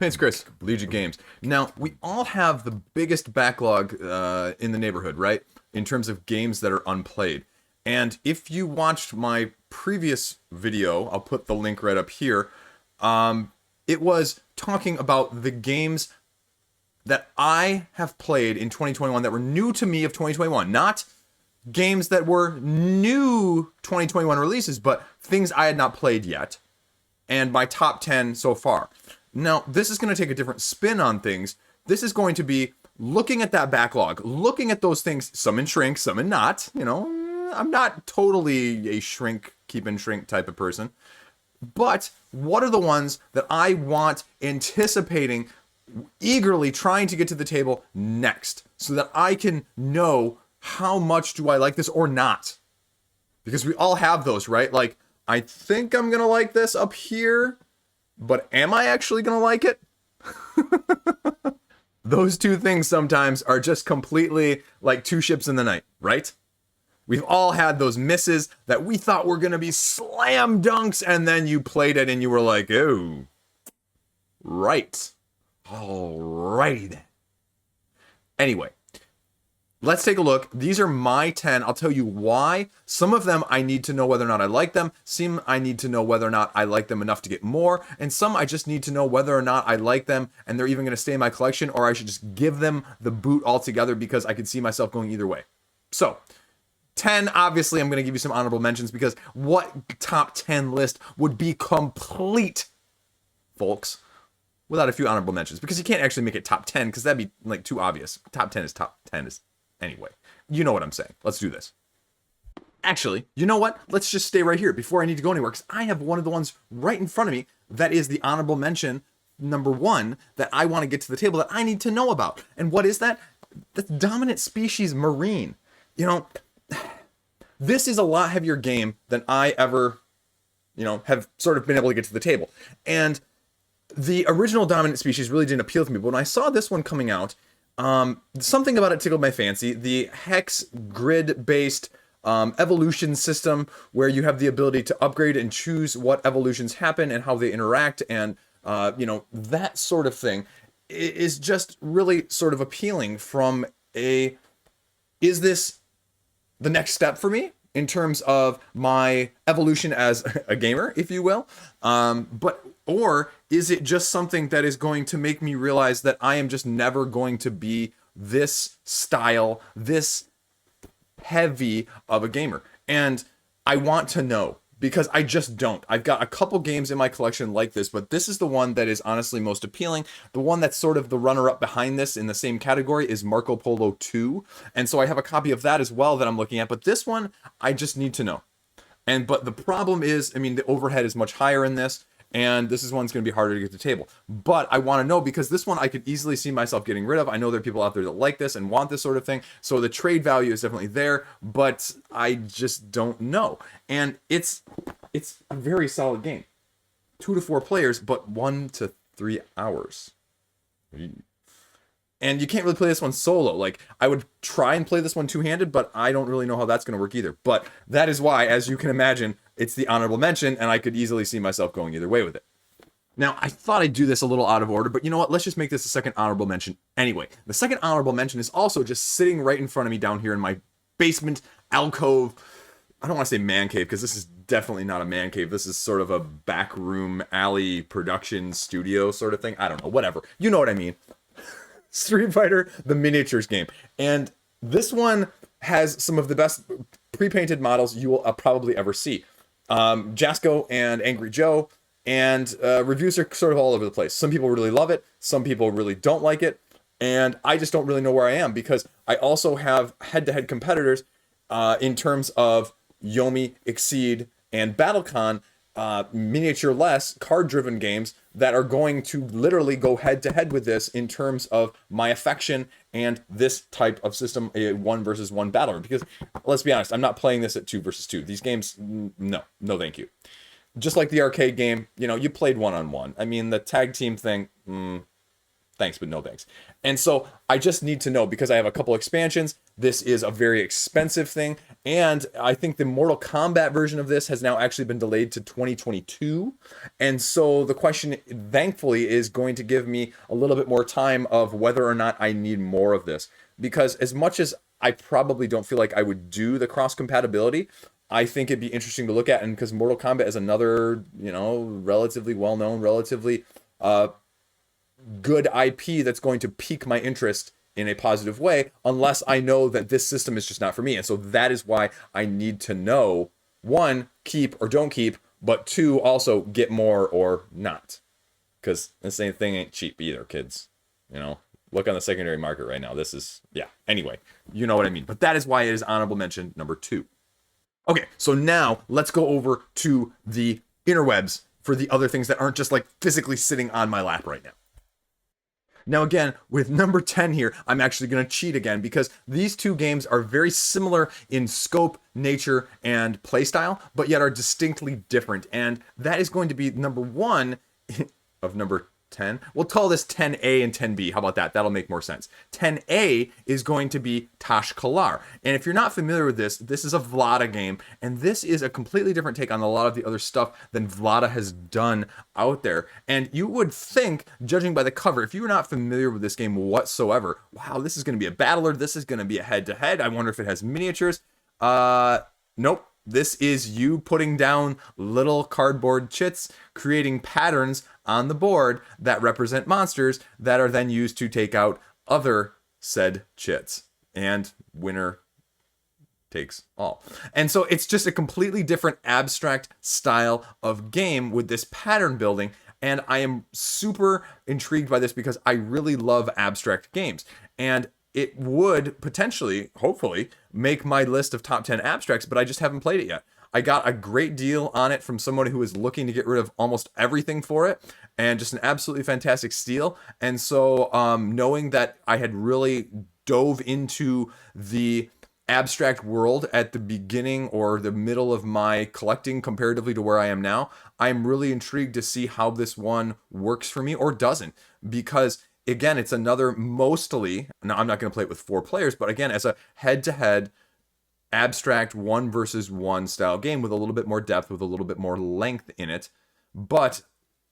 Hey, it's Chris, Liege Games. Now, we all have the biggest backlog in the neighborhood, right? In terms of games that are unplayed. And if you watched my previous video, I'll put the link right up here. It was talking about the games that I have played in 2021 that were new to me of 2021. Not games that were new 2021 releases, but things I had not played yet. And my top 10 so far. Now, this is going to take a different spin on things. This is going to be looking at that backlog, looking at those things, some in shrink, some in not. You know, I'm not totally a shrink, keep in shrink type of person. But what are the ones that I want, anticipating, eagerly trying to get to the table next so that I can know how much do I like this or not? Because we all have those, right? Like, I think I'm going to like this up here, but am I actually going to like it? Those two things sometimes are just completely like two ships in the night, right? We've all had those misses that we thought were going to be slam dunks, and then you played it and you were like, oh, right. Alrighty then. Anyway, let's take a look. These are my 10. I'll tell you why. Some of them I need to know whether or not I like them. Some I need to know whether or not I like them enough to get more. And some I just need to know whether or not I like them and they're even going to stay in my collection, or I should just give them the boot altogether because I could see myself going either way. So, 10, obviously I'm going to give you some honorable mentions because what top 10 list would be complete, folks, without a few honorable mentions? Because you can't actually make it top 10 because that'd be like too obvious. Top 10 is top 10 is anyway. You know what I'm saying. Let's do this. Actually, you know what? Let's just stay right here before I need to go anywhere because I have one of the ones right in front of me that is the honorable mention number 1 that I want to get to the table that I need to know about. And what is that? That's dominant species marine. You know, this is a lot heavier game than I ever, have sort of been able to get to the table. And the original dominant species really didn't appeal to me. But when I saw this one coming out, something about it tickled my fancy. The hex grid-based evolution system where you have the ability to upgrade and choose what evolutions happen and how they interact and, that sort of thing is just really sort of appealing from is this the next step for me in terms of my evolution as a gamer, if you will? Or is it just something that is going to make me realize that I am just never going to be this style, this heavy of a gamer? And I want to know because I just don't. I've got a couple games in my collection like this, but this is the one that is honestly most appealing. The one that's sort of the runner-up behind this in the same category is Marco Polo 2. And so I have a copy of that as well that I'm looking at, but this one I just need to know. But the problem is, the overhead is much higher in this. And this is one's going to be harder to get to the table. But I want to know because this one I could easily see myself getting rid of. I know there are people out there that like this and want this sort of thing. So the trade value is definitely there, but I just don't know. And it's a very solid game. 2 to 4 players, but 1 to 3 hours. And you can't really play this one solo. Like, I would try and play this one two-handed, but I don't really know how that's going to work either. But that is why, as you can imagine, it's the honorable mention, and I could easily see myself going either way with it. Now, I thought I'd do this a little out of order, but you know what? Let's just make this the second honorable mention anyway. The second honorable mention is also just sitting right in front of me down here in my basement alcove. I don't want to say man cave, because this is definitely not a man cave. This is sort of a back room alley production studio sort of thing. I don't know, whatever. You know what I mean. Street Fighter, the miniatures game. And this one has some of the best pre-painted models you will probably ever see. Jasco and Angry Joe, and reviews are sort of all over the place. Some people really love it, some people really don't like it, and I just don't really know where I am because I also have head-to-head competitors in terms of Yomi, Exceed, and BattleCon, miniature-less, card-driven games that are going to literally go head-to-head with this in terms of my affection and this type of system, a 1 versus 1 battle. Because, let's be honest, I'm not playing this at 2 versus 2. These games, no thank you. Just like the arcade game, you played one-on-one. The tag team thing, thanks, but no thanks. And so I just need to know, because I have a couple expansions This is a very expensive thing, and I think the Mortal Kombat version of this has now actually been delayed to 2022. And so the question, thankfully, is going to give me a little bit more time of whether or not I need more of this. Because as much as I probably don't feel like I would do the cross compatibility, I think it'd be interesting to look at. And because Mortal Kombat is another, relatively well-known, relatively good IP that's going to pique my interest in a positive way, unless I know that this system is just not for me. And so that is why I need to know, one, keep or don't keep, but two, also get more or not. Because the same thing ain't cheap either, kids. Look on the secondary market right now. This is, yeah. Anyway, you know what I mean. But that is why it is honorable mention number 2. Okay, so now let's go over to the interwebs for the other things that aren't just like physically sitting on my lap right now. Now again, with number 10 here, I'm actually going to cheat again because these two games are very similar in scope, nature, and playstyle, but yet are distinctly different. And that is going to be number 1 of number 10. We'll call this 10A and 10B. How about that? That'll make more sense. 10A is going to be Tash Kalar. And if you're not familiar with this, this is a Vlada game, and this is a completely different take on a lot of the other stuff than Vlada has done out there. And you would think, judging by the cover, if you were not familiar with this game whatsoever, wow, this is going to be a battler, this is going to be a head-to-head. I wonder if it has miniatures. Nope. This is you putting down little cardboard chits, creating patterns on the board that represent monsters that are then used to take out other said chits. And winner takes all. And so it's just a completely different abstract style of game with this pattern building. And I am super intrigued by this because I really love abstract games. And it would potentially, hopefully, make my list of top 10 abstracts, but I just haven't played it yet. I got a great deal on it from someone who is looking to get rid of almost everything for it, and just an absolutely fantastic steal. And so knowing that I had really dove into the abstract world at the beginning or the middle of my collecting comparatively to where I am now, I'm really intrigued to see how this one works for me or doesn't, because again, it's another mostly, now I'm not going to play it with 4 players, but again, as a head-to-head abstract 1 versus 1 style game with a little bit more depth, with a little bit more length in it. But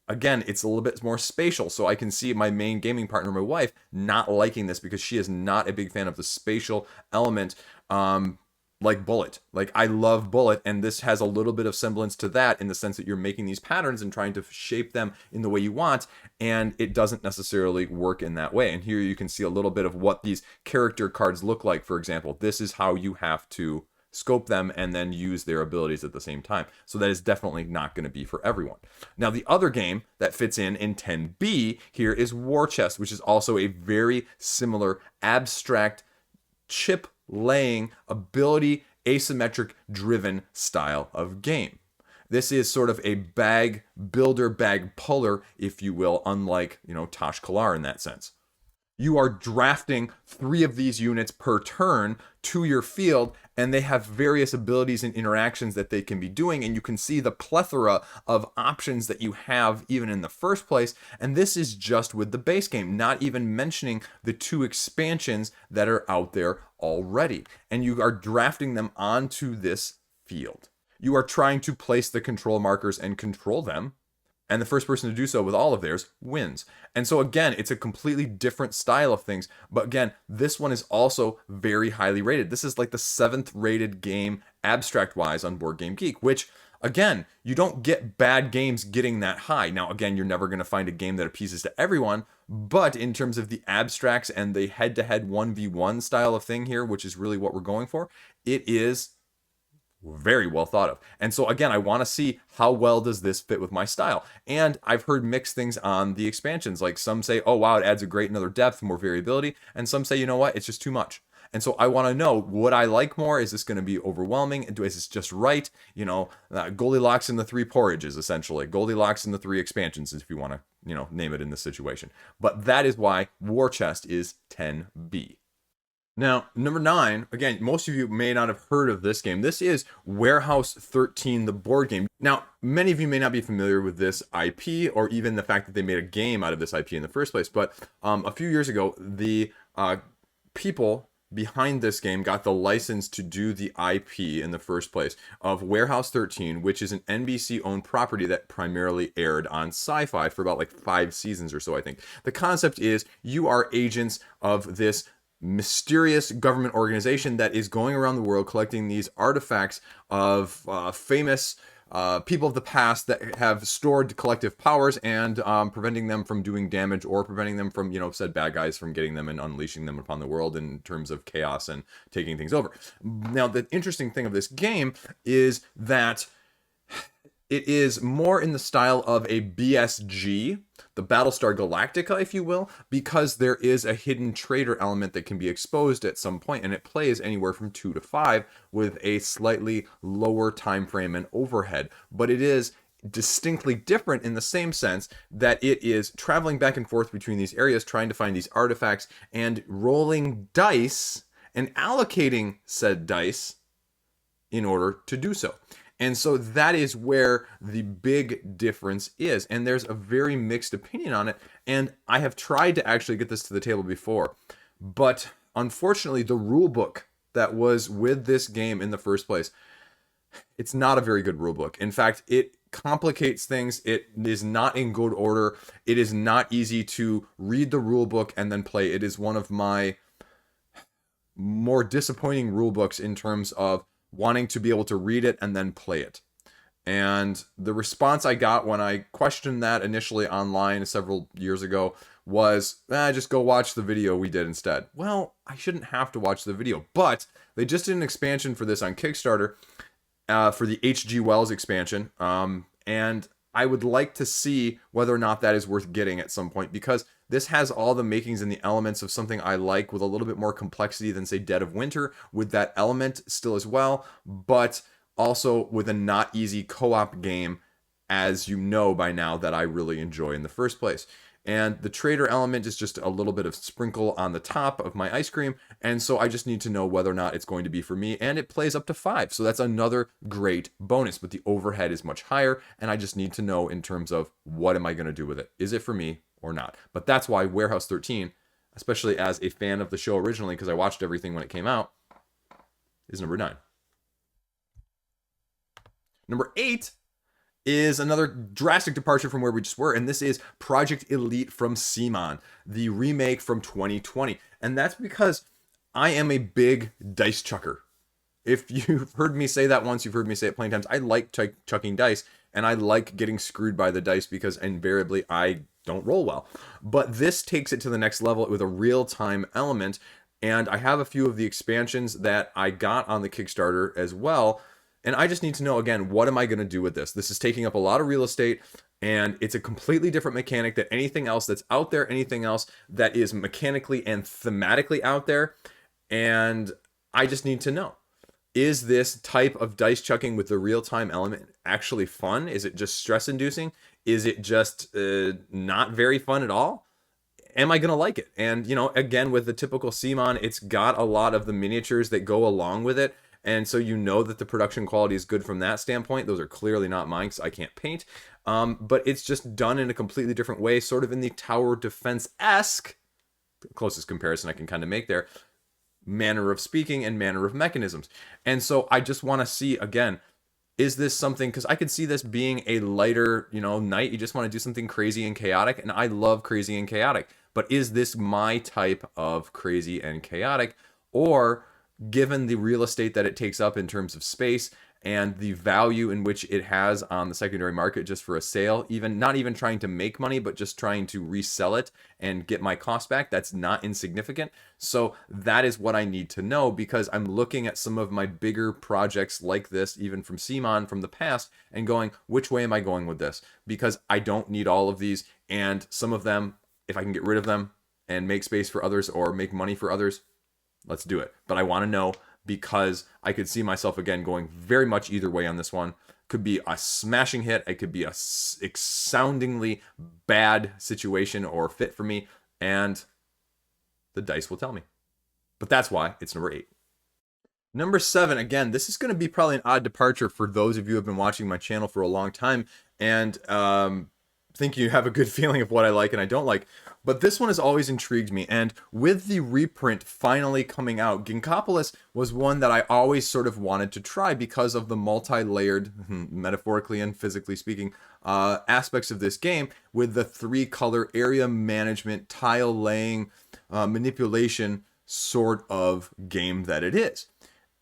again, it's a little bit more spatial, so I can see my main gaming partner, my wife, not liking this because she is not a big fan of the spatial element. Like Bullet. Like, I love Bullet, and this has a little bit of semblance to that in the sense that you're making these patterns and trying to shape them in the way you want, and it doesn't necessarily work in that way. And here you can see a little bit of what these character cards look like, for example. This is how you have to scope them and then use their abilities at the same time. So that is definitely not going to be for everyone. Now, the other game that fits in 10B here is War Chest, which is also a very similar abstract chip laying, ability, asymmetric driven style of game. This is sort of a bag builder, bag puller, if you will, unlike, Tash Kalar in that sense. You are drafting 3 of these units per turn to your field, and they have various abilities and interactions that they can be doing, and you can see the plethora of options that you have even in the first place. And this is just with the base game, not even mentioning the 2 expansions that are out there already. And you are drafting them onto this field. You are trying to place the control markers and control them, and the first person to do so with all of theirs wins. And so again, it's a completely different style of things. But again, this one is also very highly rated. This is like the 7th rated game abstract-wise on Board Game Geek, which again, you don't get bad games getting that high. Now, again, you're never going to find a game that appeases to everyone, but in terms of the abstracts and the head-to-head 1v1 style of thing here, which is really what we're going for, it is very well thought of. And so again, I want to see how well does this fit with my style. And I've heard mixed things on the expansions. Like, some say, oh wow, it adds a great another depth, more variability. And some say, you know what, it's just too much. And so I want to know, would I like more? Is this going to be overwhelming? Is this just right? Goldilocks in the 3 porridges, essentially. Goldilocks in the 3 expansions, if you want to, name it in this situation. But that is why War Chest is 10B. Now, number 9, again, most of you may not have heard of this game. This is Warehouse 13, the board game. Now, many of you may not be familiar with this IP or even the fact that they made a game out of this IP in the first place. But a few years ago, the people behind this game got the license to do the IP in the first place of Warehouse 13, which is an NBC owned property that primarily aired on Sci-Fi for about like 5 seasons or so, I think. The concept is you are agents of this mysterious government organization that is going around the world collecting these artifacts of famous people of the past that have stored collective powers and preventing them from doing damage or preventing them from, said bad guys from getting them and unleashing them upon the world in terms of chaos and taking things over. Now, the interesting thing of this game is that it is more in the style of a BSG, the Battlestar Galactica, if you will, because there is a hidden trader element that can be exposed at some point, and it plays anywhere from 2 to 5 with a slightly lower time frame and overhead. But it is distinctly different in the same sense that it is traveling back and forth between these areas, trying to find these artifacts and rolling dice and allocating said dice in order to do so. And so that is where the big difference is. And there's a very mixed opinion on it. And I have tried to actually get this to the table before. But unfortunately, the rule book that was with this game in the first place, it's not a very good rule book. In fact, it complicates things. It is not in good order. It is not easy to read the rule book and then play. It is one of my more disappointing rule books in terms of wanting to be able to read it and then play it. And the response I got when I questioned that initially online several years ago was, just go watch the video we did instead. Well, I shouldn't have to watch the video, but they just did an expansion for this on Kickstarter for the H.G. Wells expansion. And I would like to see whether or not that is worth getting at some point, because this has all the makings and the elements of something I like with a little bit more complexity than, say, Dead of Winter, with that element still as well, but also with a not easy co-op game, as you know by now, that I really enjoy in the first place. And the trader element is just a little bit of sprinkle on the top of my ice cream, and so I just need to know whether or not it's going to be for me, and it plays up to 5, so that's another great bonus, but the overhead is much higher, and I just need to know in terms of what am I going to do with it? Is it for me or not? But that's why Warehouse 13, especially as a fan of the show originally, because I watched everything when it came out, is number 9. Number 8 is another drastic departure from where we just were, and this is Project Elite from CMON, the remake from 2020. And that's because I am a big dice chucker. If you've heard me say that once, you've heard me say it plenty of times. I like chucking dice, and I like getting screwed by the dice because invariably I don't roll well. But this takes it to the next level with a real-time element, and I have a few of the expansions that I got on the Kickstarter as well. And I just need to know, again, what am I going to do with this? This is taking up a lot of real estate, and it's a completely different mechanic than anything else that's out there, anything else that is mechanically and thematically out there. And I just need to know, is this type of dice chucking with the real-time element actually fun? Is it just stress-inducing? Is it just not very fun at all? Am I going to like it? And, again, with the typical CMON, it's got a lot of the miniatures that go along with it. And so you know that the production quality is good from that standpoint. Those are clearly not mine because I can't paint. But it's just done in a completely different way, sort of in the tower defense-esque, closest comparison I can kind of make there, manner of speaking and manner of mechanisms. And so I just want to see, again, is this something, because I could see this being a lighter, night. You just want to do something crazy and chaotic. And I love crazy and chaotic. But is this my type of crazy and chaotic? Or, given the real estate that it takes up in terms of space and the value in which it has on the secondary market just for a sale, even not even trying to make money, but just trying to resell it and get my cost back, that's not insignificant. So that is what I need to know, because I'm looking at some of my bigger projects like this, even from CMON from the past, and going, which way am I going with this? Because I don't need all of these, and some of them, if I can get rid of them and make space for others or make money for others, let's do it. But I want to know, because I could see myself, again, going very much either way on this one. Could be a smashing hit. It could be a soundingly bad situation or fit for me. And the dice will tell me. But that's why it's number 8. Number 7, again, this is going to be probably an odd departure for those of you who have been watching my channel for a long time. And think you have a good feeling of what I like and I don't like. But this one has always intrigued me. And with the reprint finally coming out, Ginkgopolis was one that I always sort of wanted to try because of the multi-layered, metaphorically and physically speaking, aspects of this game with the 3-color area management, tile laying, manipulation sort of game that it is.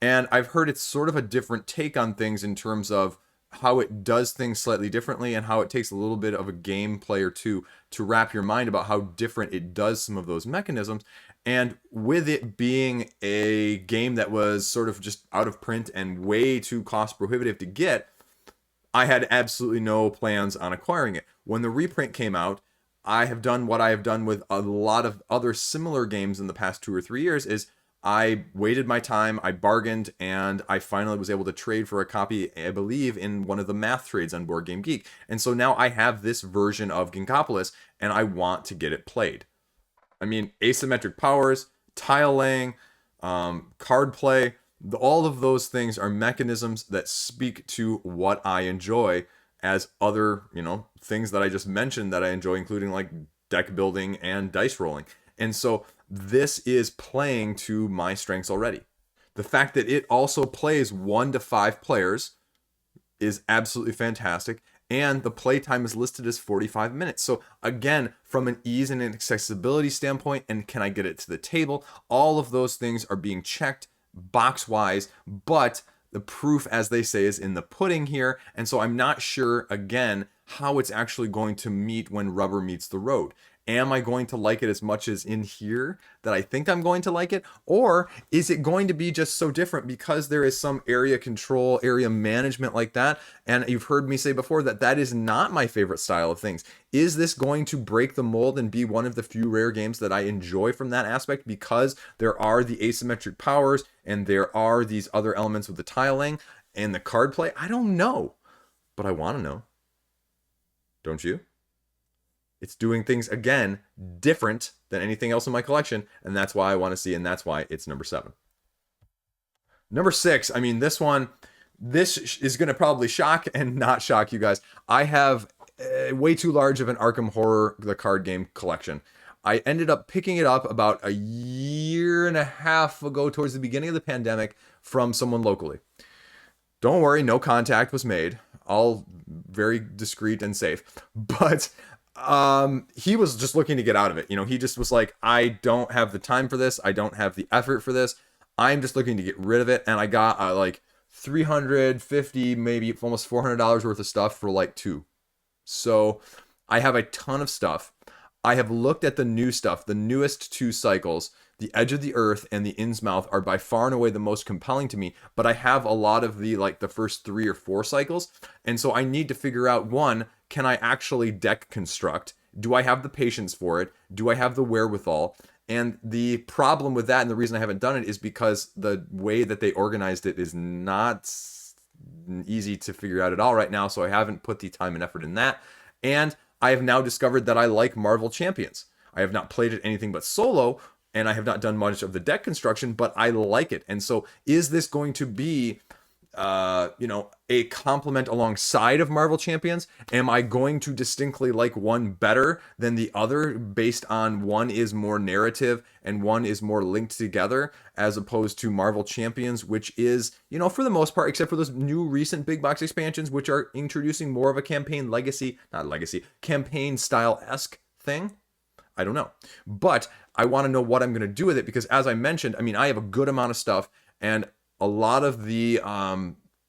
And I've heard it's sort of a different take on things in terms of how it does things slightly differently and how it takes a little bit of a gameplay or two to wrap your mind about how different it does some of those mechanisms. And with it being a game that was sort of just out of print and way too cost prohibitive to get, I had absolutely no plans on acquiring it. When the reprint came out, I have done what I have done with a lot of other similar games in the past 2 or 3 years is I waited my time, I bargained, and I finally was able to trade for a copy, I believe, in one of the math trades on Board Game Geek. And so now I have this version of Ginkgopolis, and I want to get it played. I mean, asymmetric powers, tile laying, card play, all of those things are mechanisms that speak to what I enjoy as other, things that I just mentioned that I enjoy, including like deck building and dice rolling. And so this is playing to my strengths already. The fact that it also plays 1 to 5 players is absolutely fantastic. And the playtime is listed as 45 minutes. So again, from an ease and an accessibility standpoint, and can I get it to the table? All of those things are being checked box-wise, but the proof, as they say, is in the pudding here. And so I'm not sure, again, how it's actually going to meet when rubber meets the road. Am I going to like it as much as in here that I think I'm going to like it? Or is it going to be just so different because there is some area control, area management like that? And you've heard me say before that that is not my favorite style of things. Is this going to break the mold and be one of the few rare games that I enjoy from that aspect because there are the asymmetric powers and there are these other elements with the tiling and the card play? I don't know, but I want to know. Don't you? It's doing things, again, different than anything else in my collection, and that's why I want to see, and that's why it's number 7. Number 6, I mean, this is going to probably shock and not shock you guys. I have way too large of an Arkham Horror, the card game collection. I ended up picking it up about a year and a half ago towards the beginning of the pandemic from someone locally. Don't worry, no contact was made. All very discreet and safe. But he was just looking to get out of it. He just was like, I don't have the time for this. I don't have the effort for this. I'm just looking to get rid of it. And I got like $350, maybe almost $400 worth of stuff for like 2. So I have a ton of stuff. I have looked at the new stuff. The newest 2 cycles, The Edge of the Earth and The Innsmouth, are by far and away the most compelling to me. But I have a lot of the first 3 or 4 cycles. And so I need to figure out, one, can I actually deck construct? Do I have the patience for it? Do I have the wherewithal? And the problem with that, and the reason I haven't done it, is because the way that they organized it is not easy to figure out at all right now. So I haven't put the time and effort in that. And I have now discovered that I like Marvel Champions. I have not played it anything but solo, and I have not done much of the deck construction, but I like it. And so is this going to be a complement alongside of Marvel Champions? Am I going to distinctly like one better than the other based on one is more narrative and one is more linked together, as opposed to Marvel Champions, which is, for the most part, except for those new recent big box expansions, which are introducing more of a campaign campaign style-esque thing? I don't know. But I want to know what I'm going to do with it because, as I mentioned, I have a good amount of stuff, and a lot of the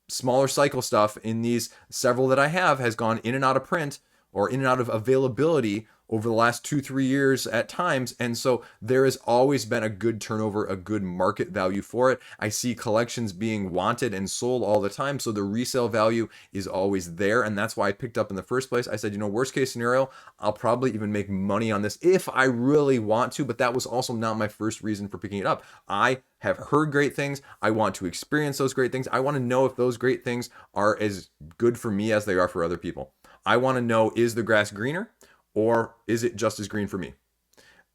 smaller cycle stuff in these several that I have has gone in and out of print or in and out of availability over the last 2-3 years at times. And so there has always been a good turnover, a good market value for it. I see collections being wanted and sold all the time. So the resale value is always there. And that's why I picked up in the first place. I said, worst case scenario, I'll probably even make money on this if I really want to. But that was also not my first reason for picking it up. I have heard great things. I want to experience those great things. I want to know if those great things are as good for me as they are for other people. I want to know, is the grass greener? Or is it just as green for me?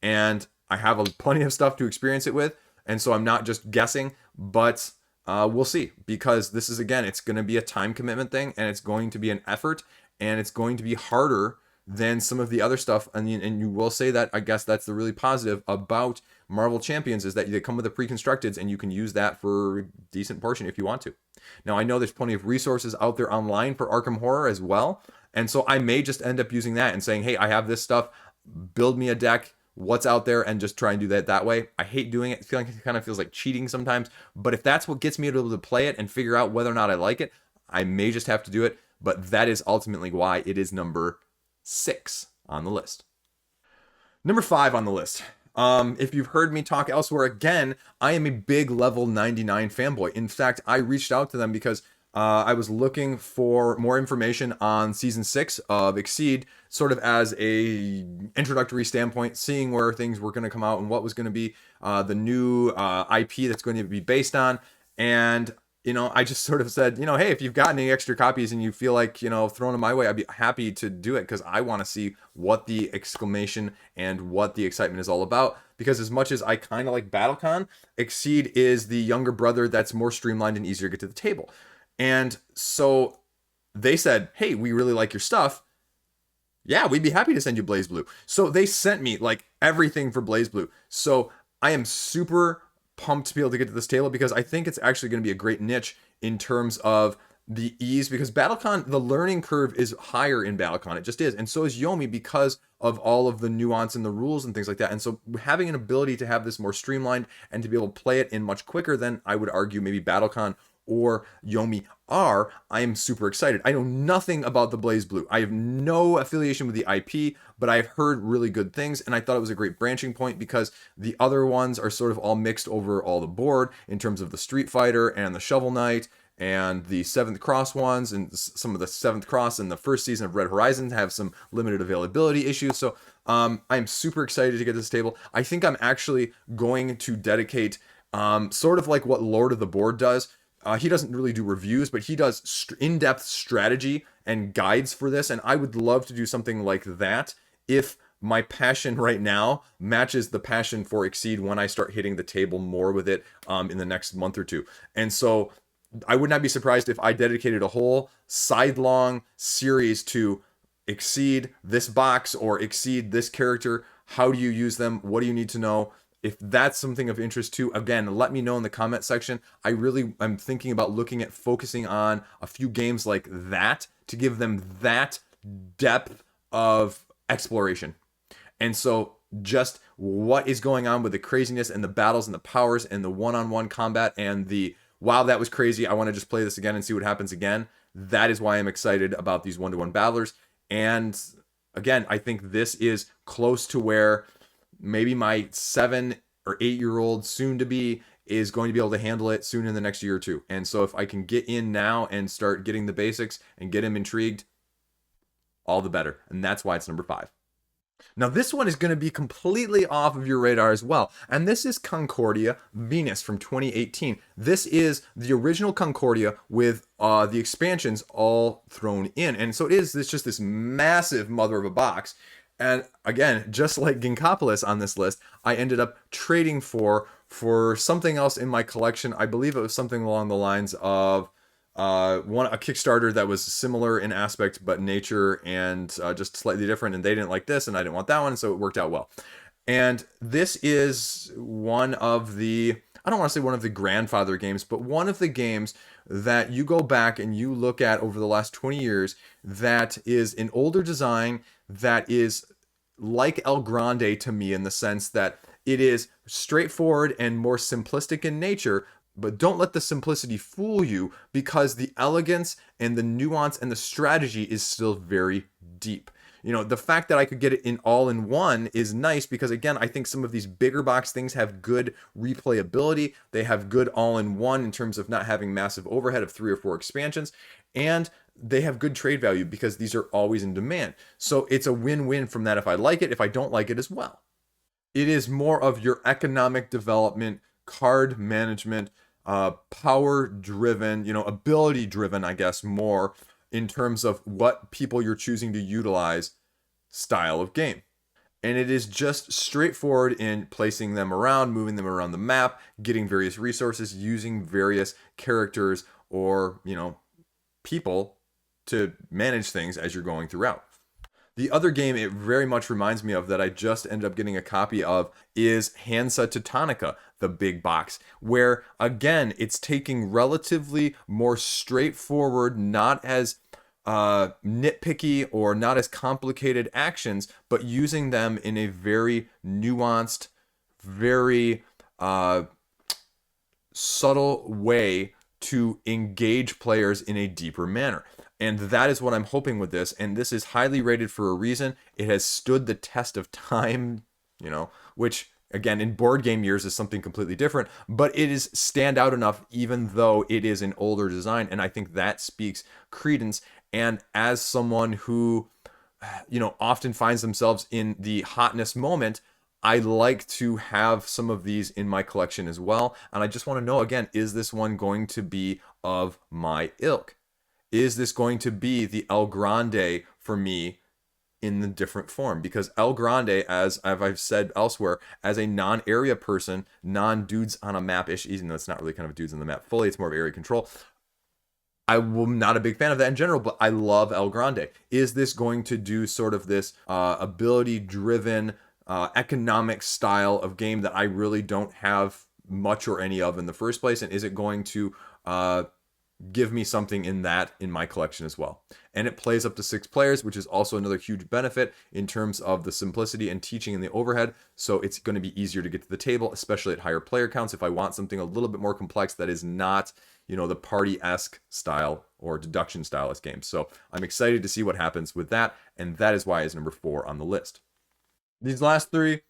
And I have plenty of stuff to experience it with. And so I'm not just guessing, but we'll see. Because this is, again, it's going to be a time commitment thing. And it's going to be an effort. And it's going to be harder than some of the other stuff. And you will say that, I guess that's the really positive about Marvel Champions, is that they come with the pre-constructeds and you can use that for a decent portion if you want to. Now, I know there's plenty of resources out there online for Arkham Horror as well. And so I may just end up using that and saying, hey, I have this stuff, build me a deck, what's out there, and just try and do that way. I hate doing it. I feel like it kind of feels like cheating sometimes. But if that's what gets me able to play it and figure out whether or not I like it, I may just have to do it. But that is ultimately why it is number 6 on the list. Number 5 on the list. If you've heard me talk elsewhere, again, I am a big level 99 fanboy. In fact, I reached out to them because I was looking for more information on season 6 of Exceed, sort of as a introductory standpoint, seeing where things were going to come out and what was going to be the new IP that's going to be based on. And I just sort of said, hey, if you've got any extra copies and you feel like, throwing them my way, I'd be happy to do it, because I want to see what the exclamation and what the excitement is all about. Because as much as I kind of like BattleCon, Exceed is the younger brother that's more streamlined and easier to get to the table. And so they said, hey, we really like your stuff. Yeah, we'd be happy to send you Blaze Blue. So they sent me like everything for Blaze Blue. So I am super pumped to be able to get to this table, because I think it's actually going to be a great niche in terms of the ease, because BattleCon, the learning curve is higher in BattleCon. It just is. And so is Yomi, because of all of the nuance and the rules and things like that. And so having an ability to have this more streamlined and to be able to play it in much quicker than, I would argue, maybe BattleCon or Yomi are, I am super excited. I know nothing about the Blaze Blue. I have no affiliation with the IP, but I've heard really good things, and I thought it was a great branching point, because the other ones are sort of all mixed over all the board in terms of the Street Fighter and the Shovel Knight and the 7th Cross ones, and some of the 7th Cross in the first season of Red Horizon have some limited availability issues. So I'm super excited to get this table. I think I'm actually going to dedicate sort of like what Lord of the Board does. He doesn't really do reviews, but he does in-depth strategy and guides for this. And I would love to do something like that if my passion right now matches the passion for Exceed when I start hitting the table more with it in the next month or two. And so I would not be surprised if I dedicated a whole sidelong series to Exceed this box or Exceed this character. How do you use them? What do you need to know? If that's something of interest too, again, let me know in the comment section. I'm thinking about looking at focusing on a few games like that to give them that depth of exploration. And so just what is going on with the craziness and the battles and the powers and the one-on-one combat and the, wow, that was crazy, I want to just play this again and see what happens again. That is why I'm excited about these one-to-one battlers. And again, I think this is close to where maybe my 7 or 8-year-old soon to be is going to be able to handle it soon in the next year or two. And so if I can get in now and start getting the basics and get him intrigued, all the better. And that's why it's number 5. Now this one is going to be completely off of your radar as well. And this is Concordia Venus from 2018. This is the original Concordia with the expansions all thrown in. And so it's just this massive mother of a box. And again, just like Ginkgopolis on this list, I ended up trading for something else in my collection. I believe it was something along the lines of a Kickstarter that was similar in aspect but nature and just slightly different. And they didn't like this, and I didn't want that one, so it worked out well. And this is one of the, I don't want to say one of the grandfather games, but one of the games that you go back and you look at over the last 20 years that is an older design that is like El Grande to me, in the sense that it is straightforward and more simplistic in nature, but don't let the simplicity fool you, because the elegance and the nuance and the strategy is still very deep. The fact that I could get it in all in one is nice, because again, I think some of these bigger box things have good replayability. They have good all in one in terms of not having massive overhead of 3 or 4 expansions, and they have good trade value because these are always in demand. So it's a win-win from that if I like it, if I don't like it as well. It is more of your economic development, card management, power driven, ability driven, I guess, more in terms of what people you're choosing to utilize style of game. And it is just straightforward in placing them around, moving them around the map, getting various resources, using various characters or, people to manage things as you're going throughout. The other game it very much reminds me of that I just ended up getting a copy of is Hansa Teutonica, the big box, where again, it's taking relatively more straightforward, not as nitpicky or not as complicated actions, but using them in a very nuanced, very subtle way to engage players in a deeper manner. And that is what I'm hoping with this. And this is highly rated for a reason. It has stood the test of time, which again in board game years is something completely different, but it is stand out enough even though it is an older design. And I think that speaks credence. And as someone who, often finds themselves in the hotness moment, I like to have some of these in my collection as well. And I just want to know again, is this one going to be of my ilk? Is this going to be the El Grande for me in the different form? Because El Grande, as I've said elsewhere, as a non-area person, non-dudes on a map-ish, even though it's not really kind of dudes on the map fully, it's more of area control. I'm not a big fan of that in general, but I love El Grande. Is this going to do sort of this ability-driven, economic style of game that I really don't have much or any of in the first place? And is it going to give me something in my collection as well? And it plays up to 6 players, which is also another huge benefit in terms of the simplicity and teaching and the overhead. So it's going to be easier to get to the table, especially at higher player counts. If I want something a little bit more complex that is not, the party-esque style or deduction stylist games. So I'm excited to see what happens with that. And that is why it's number 4 on the list. These last 3,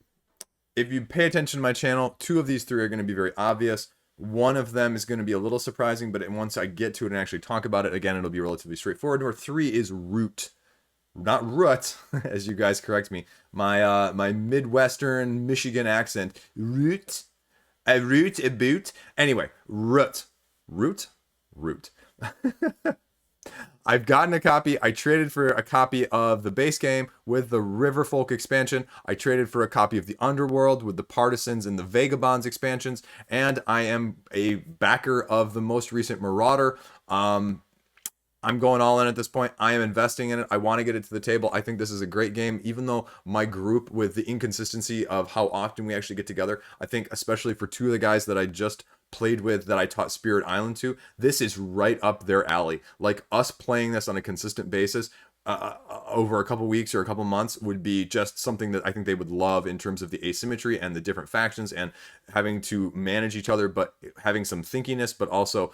if you pay attention to my channel, 2 of these 3 are going to be very obvious. One of them is going to be a little surprising, but once I get to it and actually talk about it, again, it'll be relatively straightforward. Number 3 is Root. Not Root, as you guys correct me. My Midwestern Michigan accent. Root. A root, a boot. Anyway, Root. Root? I've gotten a copy. I traded for a copy of the base game with the Riverfolk expansion. I traded for a copy of the Underworld with the Partisans and the Vagabonds expansions. And I am a backer of the most recent Marauder. I'm going all in at this point. I am investing in it. I want to get it to the table. I think this is a great game, even though my group, with the inconsistency of how often we actually get together, I think especially for 2 of the guys that I just played with that I taught Spirit Island to, this is right up their alley. Like, us playing this on a consistent basis over a couple weeks or a couple months would be just something that I think they would love in terms of the asymmetry and the different factions and having to manage each other, but having some thinkiness, but also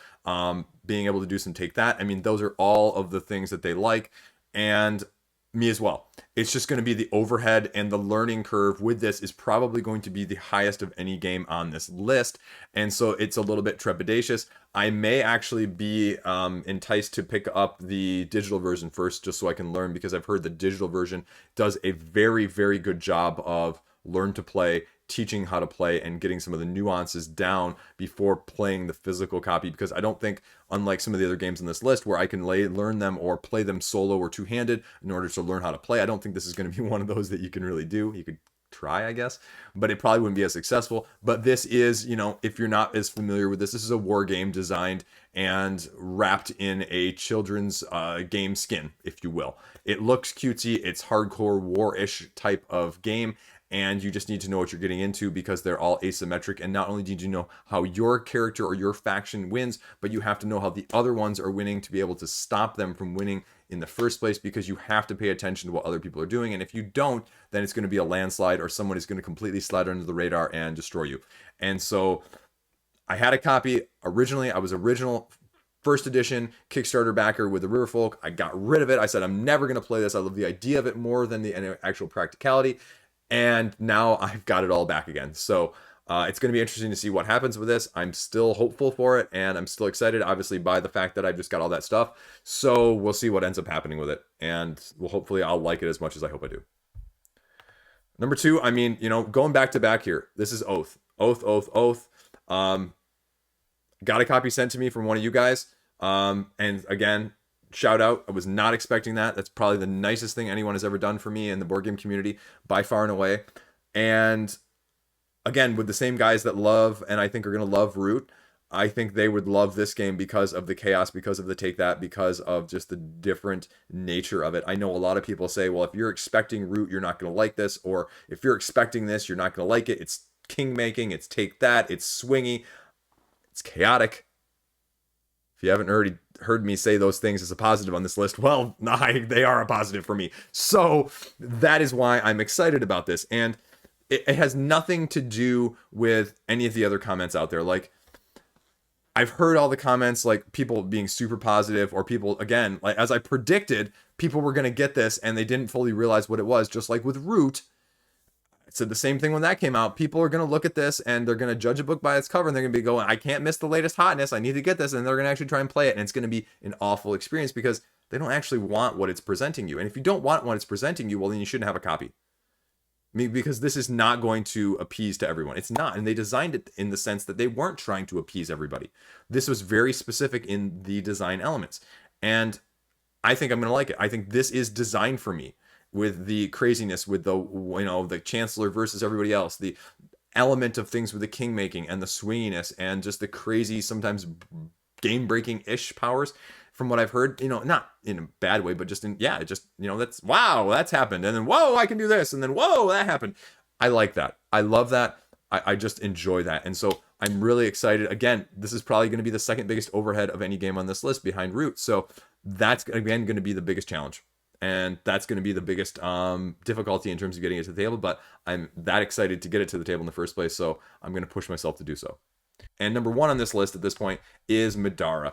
being able to do some take that. I mean, those are all of the things that they like, and me as well. It's just going to be the overhead, and the learning curve with this is probably going to be the highest of any game on this list. And so it's a little bit trepidatious. I may actually be enticed to pick up the digital version first, just so I can learn, because I've heard the digital version does a very, very good job of learn to play, teaching how to play, and getting some of the nuances down before playing the physical copy. Because I don't think, unlike some of the other games on this list where I can learn them or play them solo or two-handed in order to learn how to play, I don't think this is going to be one of those that you can really do. You could try, I guess, but it probably wouldn't be as successful. But this is, if you're not as familiar with this, this is a war game designed and wrapped in a children's game skin, if you will. It looks cutesy. It's hardcore war-ish type of game. And you just need to know what you're getting into, because they're all asymmetric. And not only did you know how your character or your faction wins, but you have to know how the other ones are winning to be able to stop them from winning in the first place, because you have to pay attention to what other people are doing. And if you don't, then it's going to be a landslide, or someone is going to completely slide under the radar and destroy you. And so I had a copy originally. I was original first edition Kickstarter backer with the Riverfolk. I got rid of it. I said, I'm never going to play this. I love the idea of it more than the actual practicality. And now I've got it all back again. So it's going to be interesting to see what happens with this. I'm still hopeful for it, and I'm still excited, obviously, by the fact that I've just got all that stuff. So we'll see what ends up happening with it. And hopefully I'll like it as much as I hope I do. Number 2, I mean, going back to back here, this is Oath. Oath. Got a copy sent to me from one of you guys. And again, shout out. I was not expecting that. That's probably the nicest thing anyone has ever done for me in the board game community, by far and away. And again, with the same guys that love, and I think are going to love, Root, I think they would love this game because of the chaos, because of the take that, because of just the different nature of it. I know a lot of people say, well, if you're expecting Root, you're not going to like this, or if you're expecting this, you're not going to like it. It's king making, it's take that, it's swingy, it's chaotic. If you haven't already heard me say those things as a positive on this list, well, they are a positive for me. So that is why I'm excited about this. And it has nothing to do with any of the other comments out there. Like, I've heard all the comments, like people being super positive, or people, again, like as I predicted, people were going to get this and they didn't fully realize what it was. Just like with Root, I said the same thing when that came out. People are going to look at this and they're going to judge a book by its cover, and they're going to be going, I can't miss the latest hotness. I need to get this. And they're going to actually try and play it. And it's going to be an awful experience because they don't actually want what it's presenting you. And if you don't want what it's presenting you, well, then you shouldn't have a copy. I mean, because this is not going to appease to everyone. It's not. And they designed it in the sense that they weren't trying to appease everybody. This was very specific in the design elements. And I think I'm going to like it. I think this is designed for me, with the craziness, with the, the Chancellor versus everybody else, the element of things with the king making and the swinginess and just the crazy, sometimes game breaking ish powers. From what I've heard, not in a bad way, but just that's, wow, that's happened. And then, whoa, I can do this. And then, whoa, that happened. I like that. I love that. I just enjoy that. And so I'm really excited. Again, this is probably going to be the second biggest overhead of any game on this list behind Root. So that's, again, going to be the biggest challenge. And that's going to be the biggest difficulty in terms of getting it to the table. But I'm that excited to get it to the table in the first place. So I'm going to push myself to do so. And number one on this list at this point is Middara.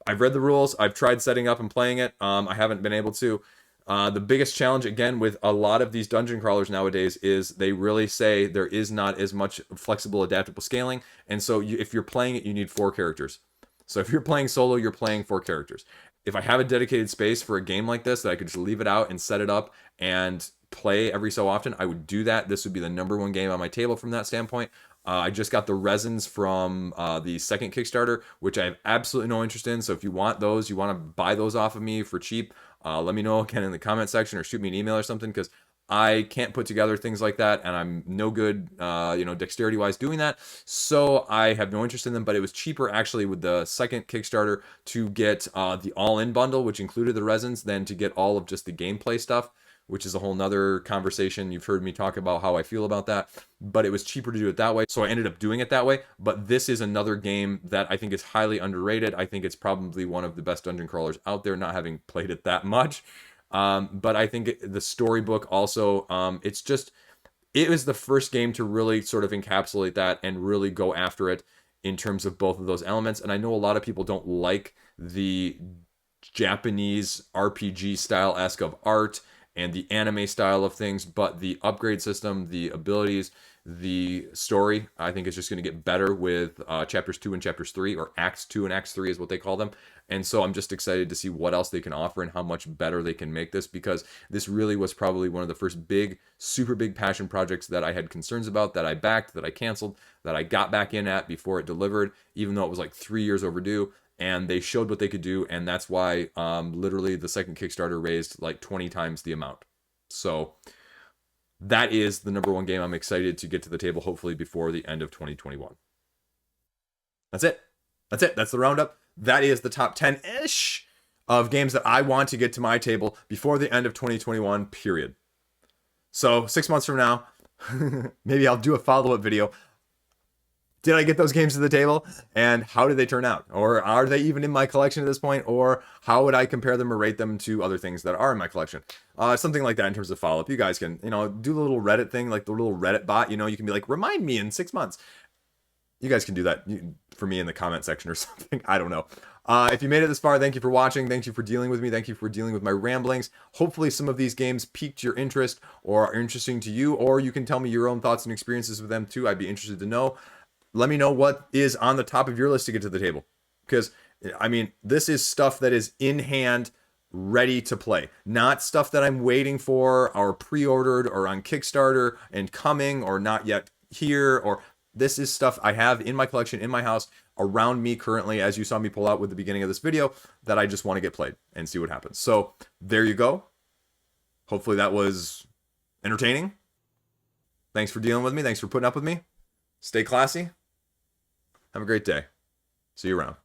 I've read the rules. I've tried setting up and playing it. I haven't been able to. The biggest challenge, again, with a lot of these dungeon crawlers nowadays is they really say there is not as much flexible, adaptable scaling. And so if you're playing it, you need 4 characters. So if you're playing solo, you're playing 4 characters. If I have a dedicated space for a game like this that I could just leave it out and set it up and play every so often, I would do that. This would be the number one game on my table from that standpoint. I just got the resins from the second Kickstarter, which I have absolutely no interest in. So if you want those, you want to buy those off of me for cheap, let me know again in the comment section or shoot me an email or something, because I can't put together things like that, and I'm no good, dexterity-wise doing that. So I have no interest in them, but it was cheaper actually with the second Kickstarter to get the all-in bundle, which included the resins, than to get all of just the gameplay stuff, which is a whole nother conversation. You've heard me talk about how I feel about that, but it was cheaper to do it that way. So I ended up doing it that way. But this is another game that I think is highly underrated. I think it's probably one of the best dungeon crawlers out there, not having played it that much. But I think the storybook also, it was the first game to really sort of encapsulate that and really go after it in terms of both of those elements. And I know a lot of people don't like the Japanese RPG style-esque of art and the anime style of things, but the upgrade system, the abilities, the story, I think is just going to get better with chapters 2 and chapters 3, or acts 2 and acts 3 is what they call them. And so I'm just excited to see what else they can offer and how much better they can make this, because this really was probably one of the first big, super big passion projects that I had concerns about, that I backed, that I canceled, that I got back in at before it delivered, even though it was like 3 years overdue. And they showed what they could do, and that's why literally the second Kickstarter raised like 20 times the amount. So that is the number one game I'm excited to get to the table, hopefully before the end of 2021. That's it. That's the roundup. That is the top 10-ish of games that I want to get to my table before the end of 2021, period. So 6 months from now, maybe I'll do a follow-up video. Did I get those games to the table, and how did they turn out? Or are they even in my collection at this point? Or how would I compare them or rate them to other things that are in my collection? Something like that in terms of follow-up. You guys can, do the little Reddit thing, like the little Reddit bot. You can be like, remind me in 6 months. You guys can do that for me in the comment section or something. I don't know. If you made it this far, thank you for watching. Thank you for dealing with me. Thank you for dealing with my ramblings. Hopefully some of these games piqued your interest or are interesting to you, or you can tell me your own thoughts and experiences with them too. I'd be interested to know. Let me know what is on the top of your list to get to the table. Because, this is stuff that is in hand, ready to play. Not stuff that I'm waiting for or pre-ordered or on Kickstarter and coming or not yet here. Or this is stuff I have in my collection, in my house, around me currently, as you saw me pull out with the beginning of this video, that I just want to get played and see what happens. So there you go. Hopefully that was entertaining. Thanks for dealing with me. Thanks for putting up with me. Stay classy. Have a great day. See you around.